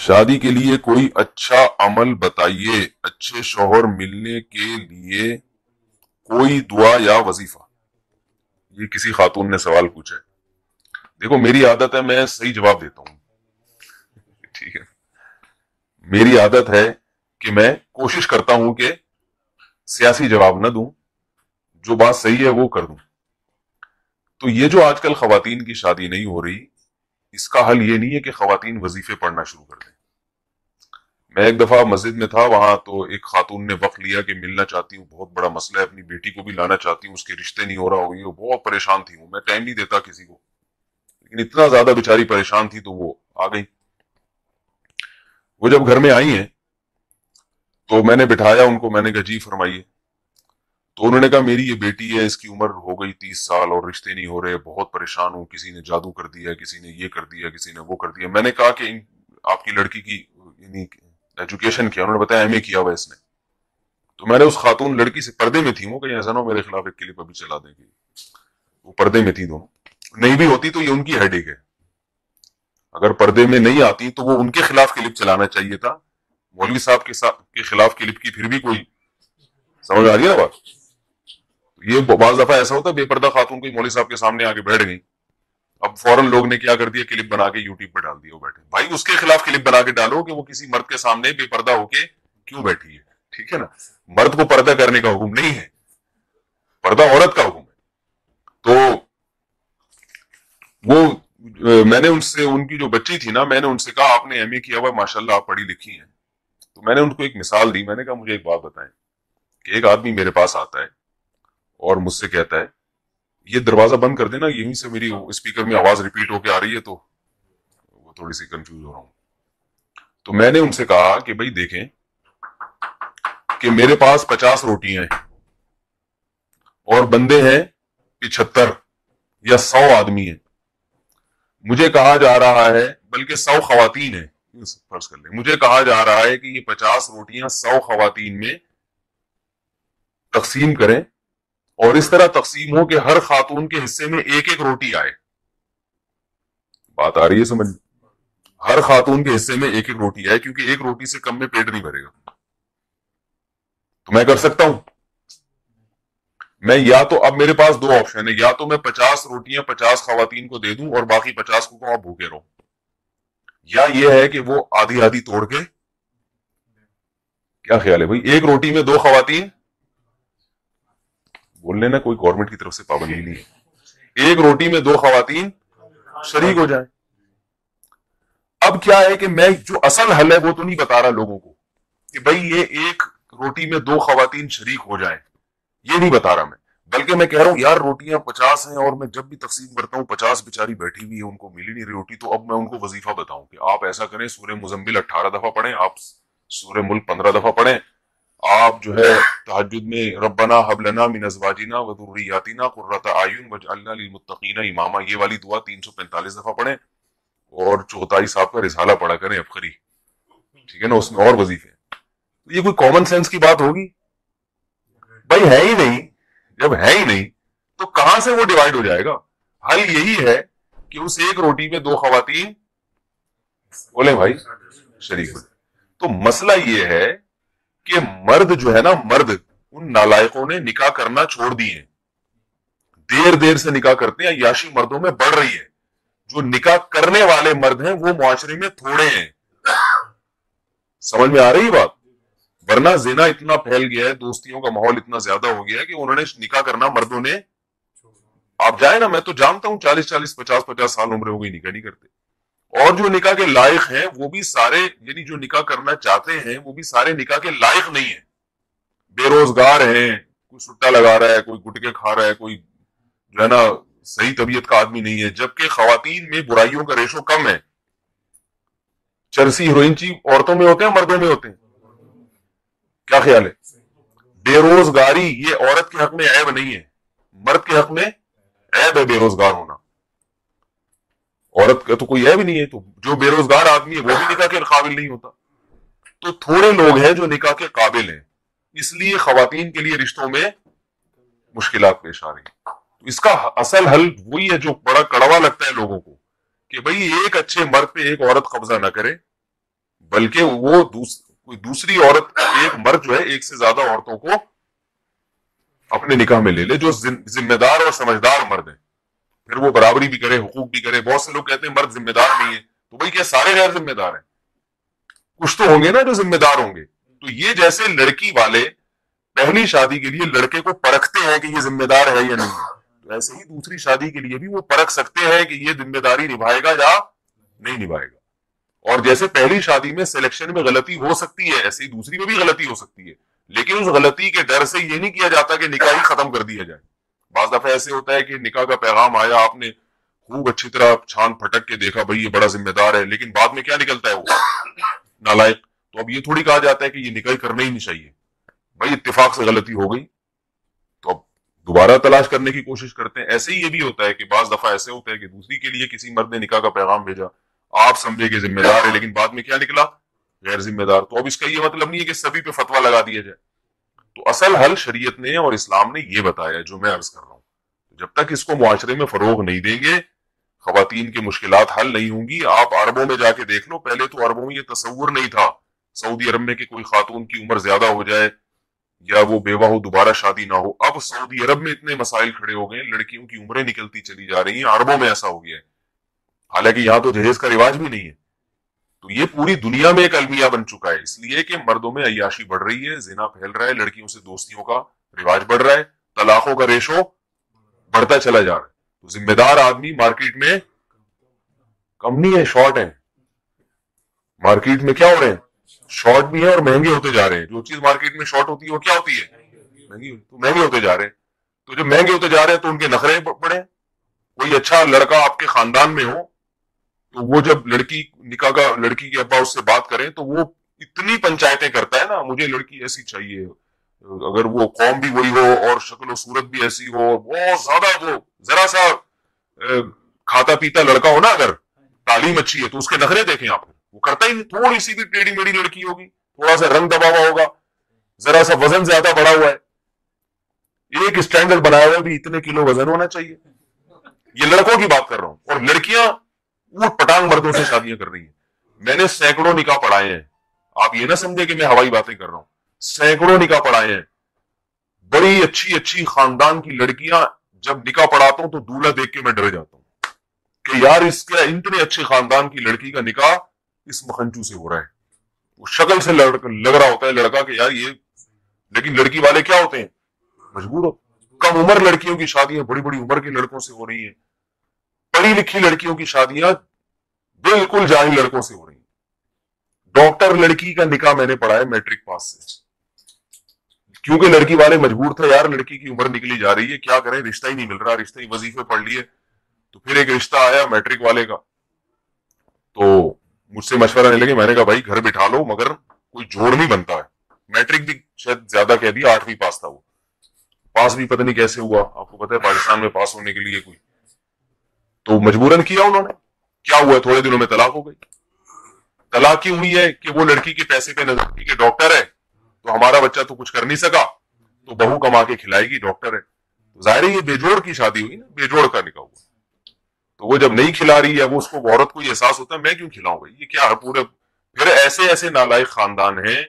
شادی کے لیے کوئی اچھا عمل بتائیے، اچھے شوہر ملنے کے لیے کوئی دعا یا وظیفہ۔ یہ کسی خاتون نے سوال پوچھا ہے۔ دیکھو میری عادت ہے میں صحیح جواب دیتا ہوں، ٹھیک ہے، میری عادت ہے کہ میں کوشش کرتا ہوں کہ سیاسی جواب نہ دوں، جو بات صحیح ہے وہ کر دوں۔ تو یہ جو آج کل خواتین کی شادی نہیں ہو رہی، اس کا حل یہ نہیں ہے کہ خواتین وظیفے پڑھنا شروع کر دیں۔ میں ایک دفعہ مسجد میں تھا، وہاں تو ایک خاتون نے وقت لیا کہ ملنا چاہتی ہوں، بہت بڑا مسئلہ ہے، اپنی بیٹی کو بھی لانا چاہتی ہوں، اس کے رشتے نہیں ہو رہا ہوگی، وہ بہت پریشان تھی، میں ٹائم نہیں دیتا کسی کو، لیکن اتنا زیادہ بیچاری پریشان تھی تو وہ آ گئی۔ وہ جب گھر میں آئی ہیں تو میں نے بٹھایا ان کو، میں نے کہا جی فرمائیے۔ تو انہوں نے کہا میری یہ بیٹی ہے، اس کی عمر ہو گئی 30 سال اور رشتے نہیں ہو رہے، بہت پریشان ہوں، کسی نے جادو کر دیا، کسی نے یہ کر دیا، کسی نے وہ کر دیا۔ میں نے کہا کہ آپ کی لڑکی کی یعنی ایجوکیشن کیا؟ انہوں نے بتایا ایم اے کیا ہوا اس نے۔ تو میں نے اس خاتون لڑکی سے، پردے میں تھی وہ، کہیں ایسا نہ ہو میرے خلاف ایک کلپ ابھی چلا دیں گے، وہ پردے میں تھی دونوں، نہیں بھی ہوتی تو یہ ان کی ہیڈ ایک ہے، اگر پردے میں نہیں آتی تو وہ ان کے خلاف کلپ چلانا چاہیے تھا، مولوی صاحب کے خلاف کلپ کی پھر بھی کوئی سمجھ آ رہی ہے نا بات۔ یہ بعض دفعہ ایسا ہوتا ہے بے پردہ خاتون کوئی مولوی صاحب کے سامنے آ کے بیٹھ گئی، اب فوراً لوگ نے کیا کر دیا، کلپ بنا کے یوٹیوب پہ ڈال دیا، وہ بیٹھے، بھائی اس کے خلاف کلپ بنا کے ڈالو کہ وہ کسی مرد کے سامنے بے پردہ ہو کے کیوں بیٹھی ہے، ٹھیک ہے نا۔ مرد کو پردہ کرنے کا حکم نہیں ہے، پردہ عورت کا حکم ہے۔ تو وہ میں نے ان سے، ان کی جو بچی تھی نا، میں نے ان سے کہا آپ نے ایم اے کیا ہوا، ماشاءاللہ آپ پڑھی لکھی ہیں۔ تو میں نے ان کو ایک مثال دی، میں نے کہا مجھے ایک بات بتائیں کہ ایک آدمی میرے پاس آتا ہے اور مجھ سے کہتا ہے یہ دروازہ بند کر دینا، یہیں سے میری اسپیکر میں آواز ریپیٹ ہو کے آ رہی ہے تو وہ تھوڑی سی کنفیوز ہو رہا ہوں۔ تو میں نے ان سے کہا کہ بھائی دیکھیں کہ میرے پاس 50 روٹیاں ہیں اور بندے ہیں 75 یا 100 آدمی ہیں، مجھے کہا جا رہا ہے، بلکہ 100 خواتین ہیں، فرض کر لیں، مجھے کہا جا رہا ہے کہ یہ 50 روٹیاں 100 خواتین میں تقسیم کریں اور اس طرح تقسیم ہو کہ ہر خاتون کے حصے میں ایک ایک روٹی آئے۔ بات آ رہی ہے سمجھ؟ ہر خاتون کے حصے میں ایک ایک روٹی آئے، کیونکہ ایک روٹی سے کم میں پیٹ نہیں بھرے گا۔ تو میں کر سکتا ہوں، میں یا تو، اب میرے پاس 2 آپشن ہے، یا تو میں 50 روٹیاں 50 خواتین کو دے دوں اور باقی 50 کو کہوں آپ بھوکے رہو، یا یہ ہے کہ وہ آدھی آدھی توڑ کے، کیا خیال ہے بھائی، ایک روٹی میں 2 خواتین، بول لینا کوئی گورنمنٹ کی طرف سے پابندی نہیں ہے، ایک روٹی میں 2 خواتین شریک ہو جائیں۔ اب کیا ہے کہ میں جو اصل حل ہے وہ تو نہیں بتا رہا لوگوں کو کہ بھائی یہ ایک روٹی میں 2 خواتین شریک ہو جائیں، یہ نہیں بتا رہا میں، بلکہ میں کہہ رہا ہوں یار روٹیاں 50 ہیں اور میں جب بھی تقسیم کرتا ہوں 50 بیچاری بیٹھی ہوئی ہے، ان کو ملی نہیں رہی روٹی، تو اب میں ان کو وظیفہ بتاؤں کہ آپ ایسا کریں، سورہ مزمل 18 دفعہ پڑھیں، آپ سورہ ملک 15 دفعہ پڑھیں، آپ جو ہے تہجد میں ربنا حب لنا من ازواجنا وذریاتنا قرۃ اعین واجعلنا للمتقین اماما، یہ والی دعا 345 دفعہ پڑھیں، اور چغتائی صاحب کا رسالہ پڑھا کریں افخری، ٹھیک ہے نا، اس میں اور وظیفے ہیں۔ یہ کوئی کامن سینس کی بات ہوگی؟ بھائی ہے ہی نہیں، جب ہے ہی نہیں تو کہاں سے وہ ڈیوائیڈ ہو جائے گا؟ حل یہی ہے کہ اس ایک روٹی میں 2 خواتین بولیں بھائی شریک ہو جائے۔ تو مسئلہ یہ ہے کہ مرد جو ہے نا، مرد، ان نالائقوں نے نکاح کرنا چھوڑ دیے، دیر سے نکاح کرتے ہیں، عیاشی مردوں میں بڑھ رہی ہے، جو نکاح کرنے والے مرد ہیں وہ معاشرے میں تھوڑے ہیں۔ سمجھ میں آ رہی بات؟ ورنہ زنا اتنا پھیل گیا ہے، دوستیوں کا ماحول اتنا زیادہ ہو گیا ہے کہ انہوں نے نکاح کرنا مردوں نے، آپ جائیں نا، میں تو جانتا ہوں 40 50 سال عمر ہو گئی نکاح نہیں کرتے، اور جو نکاح کے لائق ہیں وہ بھی سارے، یعنی جو نکاح کرنا چاہتے ہیں وہ بھی سارے نکاح کے لائق نہیں ہیں، بے روزگار ہیں، کوئی سٹا لگا رہا ہے، کوئی گٹکے کھا رہا ہے، کوئی جو ہے نا صحیح طبیعت کا آدمی نہیں ہے، جبکہ خواتین میں برائیوں کا ریشو کم ہے، چرسی ہیروئن چی عورتوں میں ہوتے ہیں مردوں میں ہوتے ہیں، کیا خیال ہے؟ بے روزگاری یہ عورت کے حق میں عیب نہیں ہے، مرد کے حق میں عیب ہے بے روزگار ہونا، عورت کا تو کوئی عیب نہیں ہے، تو جو بے روزگار آدمی ہے وہ بھی نکاح کے قابل نہیں ہوتا۔ تو تھوڑے لوگ ہیں جو نکاح کے قابل ہیں، اس لیے خواتین کے لیے رشتوں میں مشکلات پیش آ رہی ہیں۔ تو اس کا اصل حل وہی ہے جو بڑا کڑوا لگتا ہے لوگوں کو، کہ بھئی ایک اچھے مرد پہ ایک عورت قبضہ نہ کرے، بلکہ وہ کوئی دوسری عورت، ایک مرد جو ہے ایک سے زیادہ عورتوں کو اپنے نکاح میں لے لے، جو ذمہ دار اور سمجھدار مرد ہیں، پھر وہ برابری بھی کرے، حقوق بھی کرے. بہت سے لوگ کہتے ہیں مرد ذمہ دار نہیں ہے، تو بھائی کیا سارے غیر ذمہ دار ہیں؟ کچھ تو ہوں گے نا جو ذمہ دار ہوں گے. تو یہ جیسے لڑکی والے پہلی شادی کے لیے لڑکے کو پرکھتے ہیں کہ یہ ذمہ دار ہے یا نہیں ہے، تو ایسے ہی دوسری شادی کے لیے بھی وہ پرکھ سکتے ہیں کہ یہ ذمہ داری نبھائے گا یا نہیں نبھائے گا. اور جیسے پہلی شادی میں سلیکشن میں غلطی ہو سکتی ہے، ایسے ہی دوسری میں بھی غلطی ہو سکتی ہے، لیکن اس غلطی کے ڈر سے یہ نہیں کیا جاتا کہ نکاح ہی ختم کر دیا جائے. بعض دفعہ ایسے ہوتا ہے کہ نکاح کا پیغام آیا، آپ نے خوب اچھی طرح چھان پھٹک کے دیکھا بھائی یہ بڑا ذمہ دار ہے، لیکن بعد میں کیا نکلتا ہے وہ نالائق. تو اب یہ تھوڑی کہا جاتا ہے کہ یہ نکاح کرنا ہی نہیں چاہیے، بھائی اتفاق سے غلطی ہو گئی تو اب دوبارہ تلاش کرنے کی کوشش کرتے ہیں. ایسے ہی یہ بھی ہوتا ہے کہ بعض دفعہ ایسے ہوتا ہے کہ دوسری کے لیے کسی مرد نے نکاح کا پیغام بھیجا، آپ سمجھے کہ ذمہ دار ہے، لیکن بعد میں کیا نکلا؟ غیر ذمہ دار. تو اب اس کا یہ مطلب نہیں ہے کہ سبھی پہ فتویٰ لگا دیا جائے. تو اصل حل شریعت نے اور اسلام نے یہ بتایا جو میں عرض کر رہا ہوں. جب تک اس کو معاشرے میں فروغ نہیں دیں گے، خواتین کی مشکلات حل نہیں ہوں گی. آپ عربوں میں جا کے دیکھ لو، پہلے تو عربوں میں یہ تصور نہیں تھا سعودی عرب میں کہ کوئی خاتون کی عمر زیادہ ہو جائے یا وہ بیوہ ہو دوبارہ شادی نہ ہو. اب سعودی عرب میں اتنے مسائل کھڑے ہو گئے، لڑکیوں کی عمریں نکلتی چلی جا رہی ہیں. عربوں میں ایسا ہو گیا ہے، حالانکہ یہاں تو جہیز کا رواج بھی نہیں ہے. تو یہ پوری دنیا میں ایک المیہ بن چکا ہے، اس لیے کہ مردوں میں عیاشی بڑھ رہی ہے، زنا پھیل رہا ہے، لڑکیوں سے دوستیوں کا رواج بڑھ رہا ہے، طلاقوں کا ریشو بڑھتا چلا جا رہا ہے. تو ذمہ دار آدمی مارکیٹ میں کم نہیں ہے، شارٹ ہیں. مارکیٹ میں کیا ہو رہے ہیں؟ شارٹ بھی ہیں اور مہنگے ہوتے جا رہے ہیں. جو چیز مارکیٹ میں شارٹ ہوتی ہے وہ کیا ہوتی ہے؟ مہنگی. تو مہنگے ہوتے جا رہے ہیں. تو جب مہنگے ہوتے جا رہے ہیں تو ان کے نخرے بڑھے. کوئی اچھا لڑکا آپ کے خاندان میں ہو تو وہ جب لڑکی نکاح کا لڑکی کے ابا اس سے بات کریں تو وہ اتنی پنچایتیں کرتا ہے نا، مجھے لڑکی ایسی چاہیے، اگر وہ قوم بھی وہی ہو اور شکل و صورت بھی ایسی ہو، بہت زیادہ وہ ذرا سا کھاتا پیتا لڑکا ہو نا، اگر تعلیم اچھی ہے تو اس کے نخرے دیکھیں آپ. وہ کرتا ہی نہیں. تھوڑی سی بھی ٹیڑھی میڑھی لڑکی ہوگی، تھوڑا سا رنگ دبا ہوا ہوگا، ذرا سا وزن زیادہ بڑا ہوا ہے، ایک اسٹینڈرڈ بنایا ہوا ہے بھی اتنے کلو وزن ہونا چاہیے. یہ لڑکوں کی بات کر رہا ہوں. اور لڑکیاں اوٹ پٹانگ مردوں سے شادیاں کر رہی ہیں. میں نے سینکڑوں نکاح پڑھائے ہیں، آپ یہ نہ سمجھے کہ میں ہوائی باتیں کر رہا ہوں. سینکڑوں نکاح پڑھائے ہیں. بڑی اچھی اچھی خاندان کی لڑکیاں جب نکاح پڑھاتا ہوں تو دولہا دیکھ کے میں ڈر جاتا ہوں کہ یار اس کے اتنے اچھے خاندان کی لڑکی کا نکاح اس مکھنچو سے ہو رہا ہے. وہ شکل سے لگ رہا ہوتا ہے لڑکا کہ یار یہ، لیکن لڑکی والے کیا ہوتے ہیں؟ مجبور ہو. کم عمر لڑکیوں کی شادیاں بڑی بڑی عمر کے لڑکوں سے ہو رہی ہیں. پڑھی لکھی لڑکیوں کی شادیاں بالکل جاہل لڑکوں سے ہو رہی ہیں. ڈاکٹر لڑکی کا نکاح میں نے پڑھا ہے میٹرک پاس سے، کیونکہ لڑکی والے مجبور تھے یار لڑکی کی عمر نکلی جا رہی ہے، کیا کریں، رشتہ ہی نہیں مل رہا، رشتہ ہی وظیفے پڑھ لیے. تو پھر ایک رشتہ آیا میٹرک والے کا، تو مجھ سے مشورہ لینے لگے. میں نے کہا بھائی گھر بٹھا لو مگر کوئی جوڑ نہیں بنتا ہے. میٹرک بھی شاید زیادہ کہہ دیا، 8ویں پاس تھا. وہ پاس بھی پتہ نہیں کیسے ہوا، آپ کو پتہ ہے پاکستان میں پاس ہونے کے لیے کوئی، تو مجبوراً کیا انہوں نے. کیا ہوا، تھوڑے دنوں میں طلاق ہو گئی. طلاق کی ہوئی ہے کہ وہ لڑکی کے پیسے پہ نظر کی کہ ڈاکٹر ہے تو ہمارا بچہ تو کچھ کر نہیں سکا تو بہو کما کے کھلائے گی، ڈاکٹر ہے. تو ظاہر ہے یہ بے جوڑ کی شادی ہوئی نا، بے جوڑ کا نکاح ہوا. تو وہ جب نہیں کھلا رہی ہے، وہ اس کو عورت کو یہ احساس ہوتا ہے میں کیوں کھلاؤں بھائی، یہ کیا ہے پورے. پھر ایسے ایسے نالائق خاندان ہیں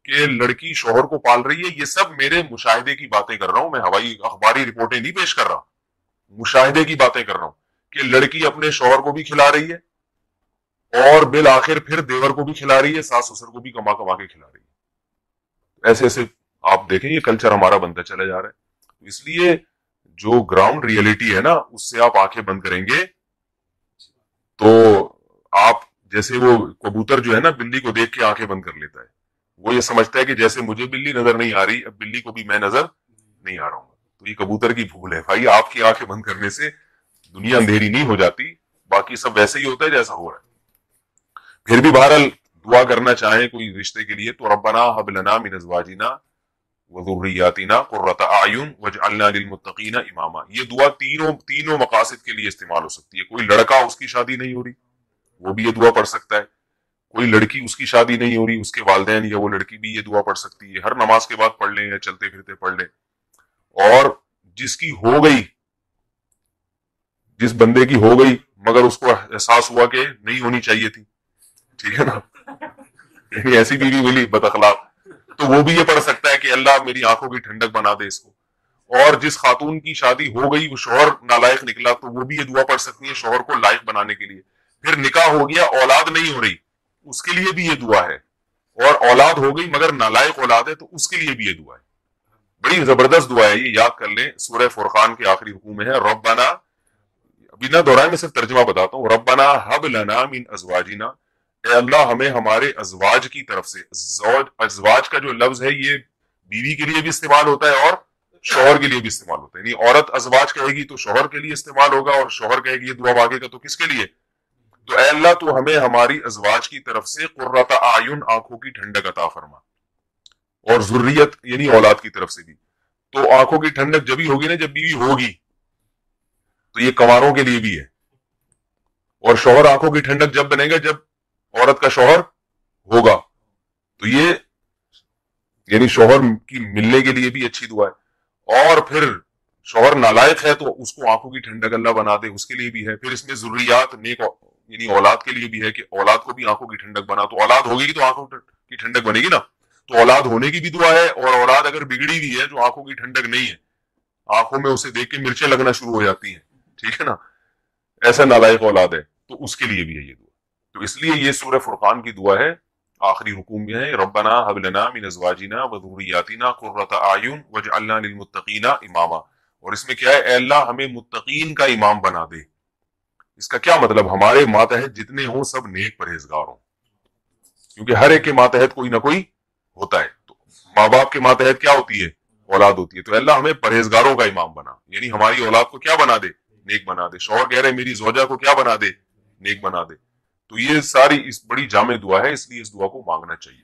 کہ لڑکی شوہر کو پال رہی ہے. یہ سب میرے مشاہدے کی باتیں کر رہا ہوں، میں ہوائی اخباری رپورٹیں نہیں پیش کر رہا، مشاہدے کی باتیں کر رہا ہوں کہ لڑکی اپنے شوہر کو بھی کھلا رہی ہے اور بالآخر پھر دیور کو بھی کھلا رہی ہے، ساس سسر کو بھی کما کما کے کھلا رہی ہے. ایسے ایسے آپ دیکھیں یہ کلچر ہمارا بنتا چلا جا رہا ہے. اس لیے جو گراؤنڈ ریئلٹی ہے نا اس سے آپ آنکھیں بند کریں گے تو آپ جیسے وہ کبوتر جو ہے نا بلی کو دیکھ کے آنکھیں بند کر لیتا ہے، وہ یہ سمجھتا ہے کہ جیسے مجھے بلی نظر نہیں آ رہی اب بلی کو بھی میں نظر نہیں آ رہا ہوں. تو یہ کبوتر کی بھول ہے بھائی، آپ کی آنکھیں بند کرنے سے دنیا اندھیری نہیں ہو جاتی، باقی سب ویسے ہی ہوتا ہے جیسا ہو رہا ہے. پھر بھی بہرحال دعا کرنا چاہیں کوئی رشتے کے لیے تو ربنا ہب لنا من ازواجنا وذریاتنا قرۃ اعین واجعلنا للمتقین اماما. یہ دعا تینوں مقاصد کے لیے استعمال ہو سکتی ہے. کوئی لڑکا اس کی شادی نہیں ہو رہی وہ بھی یہ دعا پڑھ سکتا ہے، کوئی لڑکی اس کی شادی نہیں ہو رہی اس کے والدین یا وہ لڑکی بھی یہ دعا پڑھ سکتی ہے. ہر نماز کے بعد پڑھ لیں یا چلتے پھرتے پڑھ لیں. اور جس کی ہو گئی، جس بندے کی ہو گئی مگر اس کو احساس ہوا کہ نہیں ہونی چاہیے تھی، ٹھیک ہے نا، یعنی ایسی بیوی ملی بد اخلاق تو وہ بھی یہ پڑھ سکتا ہے کہ اللہ میری آنکھوں کی ٹھنڈک بنا دے اس کو. اور جس خاتون کی شادی ہو گئی وہ شوہر نالائق نکلا تو وہ بھی یہ دعا پڑھ سکتی ہے شوہر کو لائق بنانے کے لیے. پھر نکاح ہو گیا اولاد نہیں ہو رہی اس کے لیے بھی یہ دعا ہے, اور اولاد ہو گئی مگر نالائق اولاد ہے تو اس کے لیے بھی یہ دعا ہے. بڑی زبردست دعا ہے, یہ یاد کر لیں. سورہ فرقان کے آخری رکوع میں ہے ربنا, ابھی نہ دہرائیں میں صرف ترجمہ بتاتا ہوں, ربنا ہب لنا من ازواجنا, اے اللہ ہمیں ہمارے ازواج کی طرف سے. ازواج کا جو لفظ ہے یہ بیوی کے لیے بھی استعمال ہوتا ہے اور شوہر کے لیے بھی استعمال ہوتا ہے. یعنی عورت ازواج کہے گی تو شوہر کے لیے استعمال ہوگا, اور شوہر کہے گی یہ دعا مانگے گا تو کس کے لیے؟ تو اے اللہ تو ہمیں ہماری ازواج کی طرف سے قرۃ اعین آنکھوں کی ٹھنڈک عطا فرما, اور ذریت یعنی اولاد کی طرف سے بھی. تو آنکھوں کی ٹھنڈک جبھی ہوگی نا جب بیوی ہوگی, تو یہ کنواروں کے لیے بھی ہے. اور شوہر آنکھوں کی ٹھنڈک جب بنے گا جب عورت کا شوہر ہوگا, تو یہ یعنی شوہر کی ملنے کے لیے بھی اچھی دعا ہے. اور پھر شوہر نالائق ہے تو اس کو آنکھوں کی ٹھنڈک اللہ بنا دے اس کے لیے بھی ہے. پھر اس میں ضروریات نیک یعنی اولاد کے لیے بھی ہے کہ اولاد کو بھی آنکھوں کی ٹھنڈک بنا. تو اولاد ہوگی گی تو آنکھوں کی ٹھنڈک بنے گی نا, تو اولاد ہونے کی بھی دعا ہے. اور اولاد اگر بگڑی بھی ہے جو آنکھوں کی ٹھنڈک نہیں ہے, آنکھوں میں اسے دیکھ کے مرچیں لگنا شروع ہو جاتی ہیں, ٹھیک ہے نا, ایسا نالائق اولاد ہے تو اس کے لیے بھی ہے یہ دعا. تو اس لیے یہ سورہ فرقان کی دعا ہے, آخری رکوع میں ہے ربنا هب لنا من ازواجنا وذرياتنا قرۃ اعین واجعلنا للمتقین اماما. اور اس میں کیا ہے, اے اللہ ہمیں متقین کا امام بنا دے. اس کا کیا مطلب, ہمارے ماتحت جتنے ہوں سب نیک پرہیزگار ہوں, کیونکہ ہر ایک کے ماتحت کوئی نہ کوئی ہوتا ہے. تو ماں باپ کے ماتحت کیا ہوتی ہے, اولاد ہوتی ہے. تو اللہ ہمیں پرہیزگاروں کا امام بنا, یعنی ہماری اولاد کو کیا بنا دے, نیک بنا دے. شوہر کہہ رہے میری زوجہ کو کیا بنا دے, نیک بنا دے. تو یہ ساری اس بڑی جامع دعا ہے, اس لیے اس دعا کو مانگنا چاہیے.